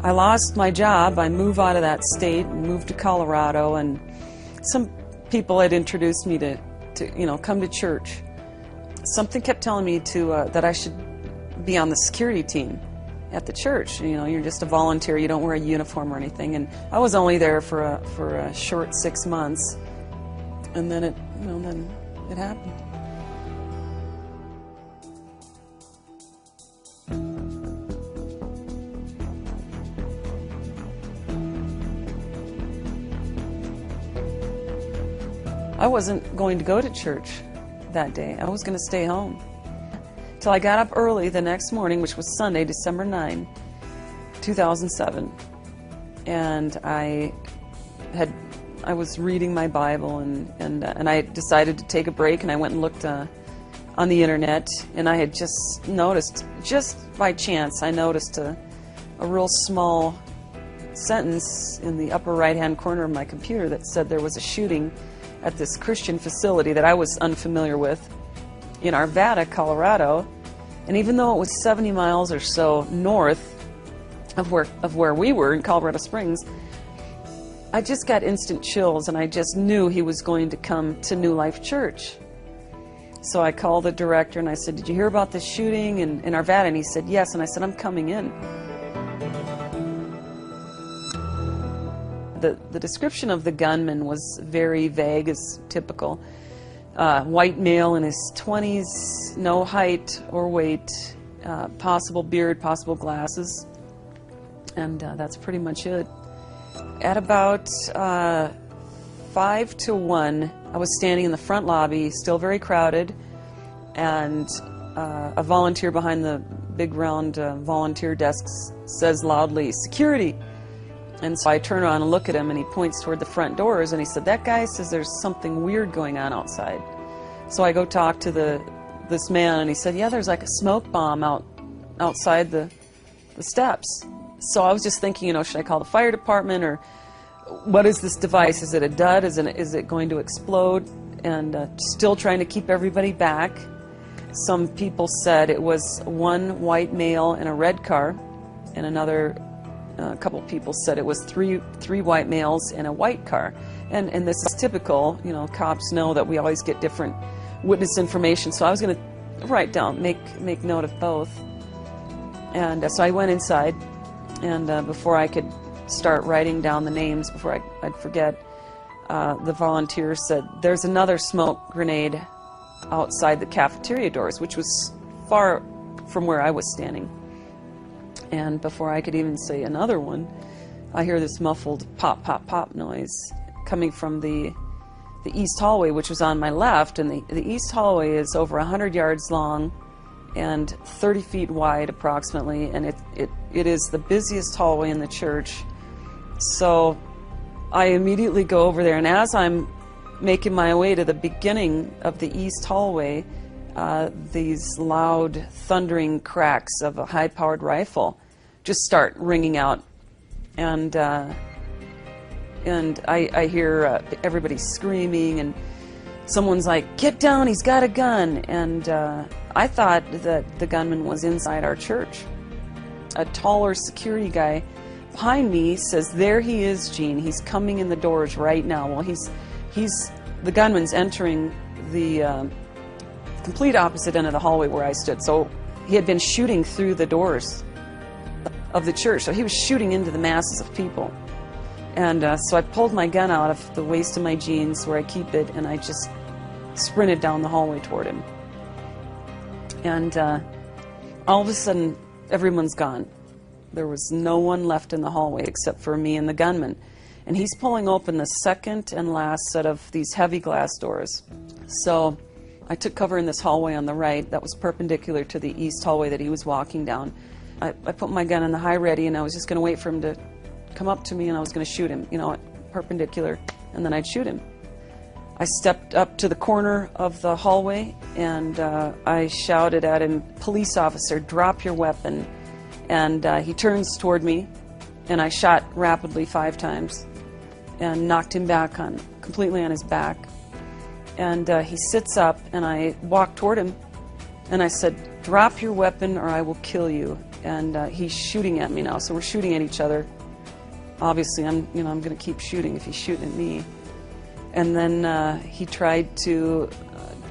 I lost my job. I moved out of that state, moved to Colorado, and some people had introduced me to come to church. Something kept telling me that I should be on the security team at the church. You're just a volunteer. You don't wear a uniform or anything. And I was only there for a short 6 months, and then it happened. I wasn't going to go to church that day. I was going to stay home. Till I got up early the next morning, which was Sunday, December 9, 2007. And I was reading my Bible, and I decided to take a break, and I went and looked on the internet, and I had just noticed, just by chance, I noticed a real small sentence in the upper right-hand corner of my computer that said there was a shooting at this Christian facility that I was unfamiliar with in Arvada, Colorado. And even though it was 70 miles or so north of where we were in Colorado Springs, I just got instant chills, and I just knew he was going to come to New Life Church. So I called the director and I said, "Did you hear about this shooting in Arvada?" And he said, "Yes." And I said, "I'm coming in." The description of the gunman was very vague, as typical. White male in his 20s, no height or weight, possible beard, possible glasses, and that's pretty much it. At about 5 to 1, I was standing in the front lobby, still very crowded, and a volunteer behind the big round volunteer desks says loudly, "Security!" And so I turn around and look at him, and he points toward the front doors, and he said, "That guy says there's something weird going on outside." So I go talk to this man, and he said, "Yeah, there's like a smoke bomb outside the steps." So I was just thinking, should I call the fire department, or what is this device? Is it a dud? Is it going to explode? And still trying to keep everybody back. Some people said it was one white male in a red car, and a couple people said it was three white males in a white car. And this is typical, cops know that we always get different witness information, so I was going to write down, make note of both. And so I went inside, and before I could start writing down the names, before I'd forget, the volunteer said, "There's another smoke grenade outside the cafeteria doors," which was far from where I was standing. And before I could even say another one, I hear this muffled pop, pop, pop noise coming from the east hallway, which was on my left. And the east hallway is over 100 yards long and 30 feet wide approximately, and it is the busiest hallway in the church. So I immediately go over there, and as I'm making my way to the beginning of the east hallway, these loud thundering cracks of a high-powered rifle just start ringing out, and I hear everybody screaming, and someone's like, "Get down, he's got a gun!" And I thought that the gunman was inside our church. A taller security guy behind me says, "There he is, Jeanne. He's coming in the doors right now." Well, the gunman's entering the complete opposite end of the hallway where I stood. So he had been shooting through the doors of the church. So he was shooting into the masses of people. And so I pulled my gun out of the waist of my jeans where I keep it, and I just sprinted down the hallway toward him. And all of a sudden, everyone's gone. There was no one left in the hallway except for me and the gunman. And he's pulling open the second and last set of these heavy glass doors. So I took cover in this hallway on the right that was perpendicular to the east hallway that he was walking down. I put my gun in the high ready, and I was just going to wait for him to come up to me, and I was going to shoot him, perpendicular, and then I'd shoot him. I stepped up to the corner of the hallway, and I shouted at him, "Police officer, drop your weapon." And he turns toward me, and I shot rapidly 5 times and knocked him back completely on his back. And he sits up, and I walk toward him, and I said, "Drop your weapon or I will kill you." and he's shooting at me now. So we're shooting at each other. Obviously, I'm going to keep shooting if he's shooting at me. And then he tried to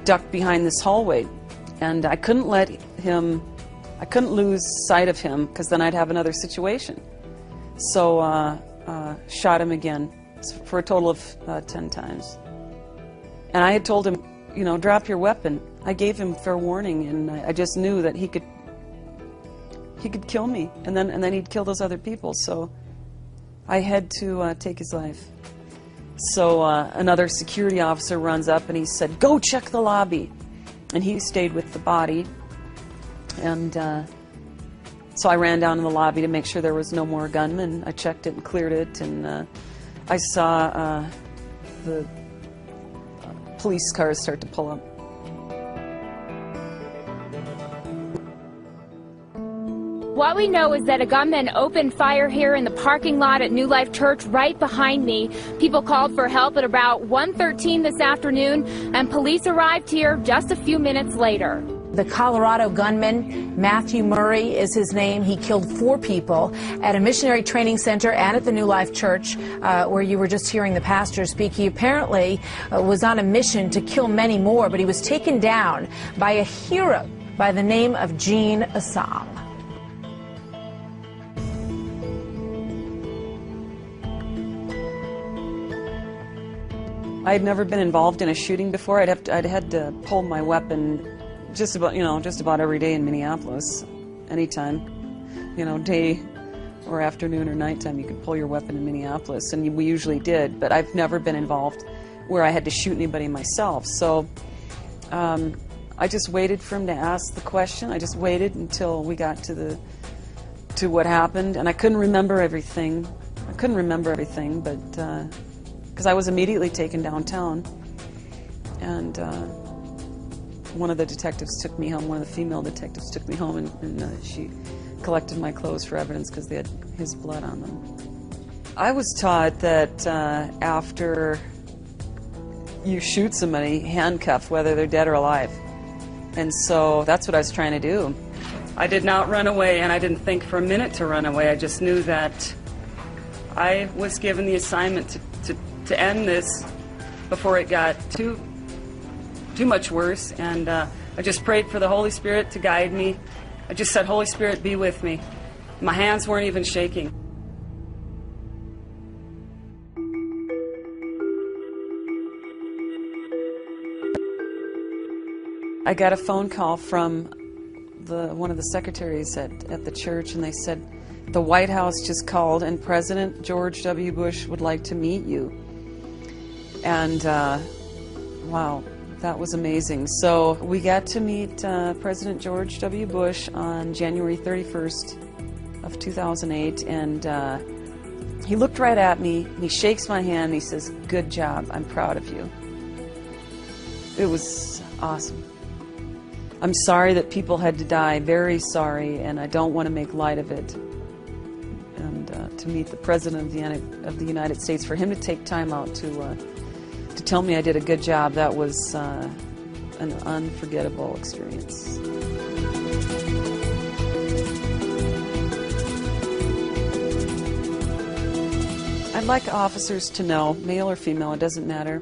duck behind this hallway, and I couldn't lose sight of him, because then I'd have another situation. So shot him again for a total of 10 times. And I had told him, drop your weapon. I gave him fair warning, and I just knew that he could kill me, and then he'd kill those other people. So I had to take his life. So another security officer runs up and he said, "Go check the lobby." And he stayed with the body. And so I ran down to the lobby to make sure there was no more gunmen. I checked it and cleared it, and I saw the police cars start to pull up. What we know is that a gunman opened fire here in the parking lot at New Life Church right behind me. People called for help at about 1:13 this afternoon, and police arrived here just a few minutes later. The Colorado gunman, Matthew Murray is his name. He killed 4 people at a missionary training center and at the New Life Church, where you were just hearing the pastor speak. He apparently was on a mission to kill many more, but he was taken down by a hero by the name of Jeanne Assam. I had never been involved in a shooting before. I'd had to pull my weapon just about every day in Minneapolis, anytime, day or afternoon or nighttime. You could pull your weapon in Minneapolis, and we usually did. But I've never been involved where I had to shoot anybody myself. So I just waited for him to ask the question. I just waited until we got to what happened, and I couldn't remember everything. But because I was immediately taken downtown, and one of the detectives took me home. One of the female detectives took me home, and she collected my clothes for evidence because they had his blood on them. I was taught that after you shoot somebody, handcuff, whether they're dead or alive. And so that's what I was trying to do. I did not run away, and I didn't think for a minute to run away. I just knew that I was given the assignment to end this before it got too much worse, and I just prayed for the Holy Spirit to guide me. I just said, "Holy Spirit, be with me." My hands weren't even shaking. I got a phone call from one of the secretaries at the church, and they said, "The White House just called, and President George W. Bush would like to meet you." And wow, that was amazing. So we got to meet President George W. Bush on January 31st of 2008, and he looked right at me, and he shakes my hand, and he says, "Good job, I'm proud of you." It was awesome. I'm sorry that people had to die, very sorry, and I don't want to make light of it. And to meet the President of the United States, for him to take time out to tell me I did a good job, that was an unforgettable experience. I'd like officers to know, male or female, it doesn't matter,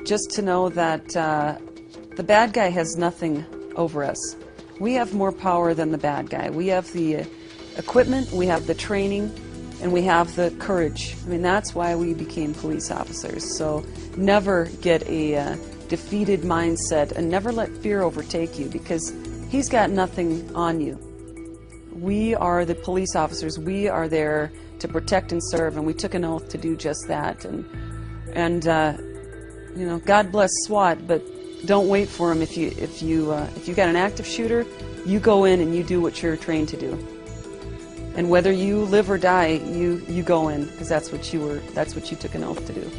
just to know that the bad guy has nothing over us. We have more power than the bad guy. We have the equipment, we have the training, and we have the courage. I mean, that's why we became police officers. So never get a defeated mindset, and never let fear overtake you, because he's got nothing on you. We are the police officers. We are there to protect and serve, and we took an oath to do just that. And God bless SWAT, but don't wait for him. If you got an active shooter, you go in and you do what you're trained to do. And whether you live or die, you go in, because that's what you took an oath to do.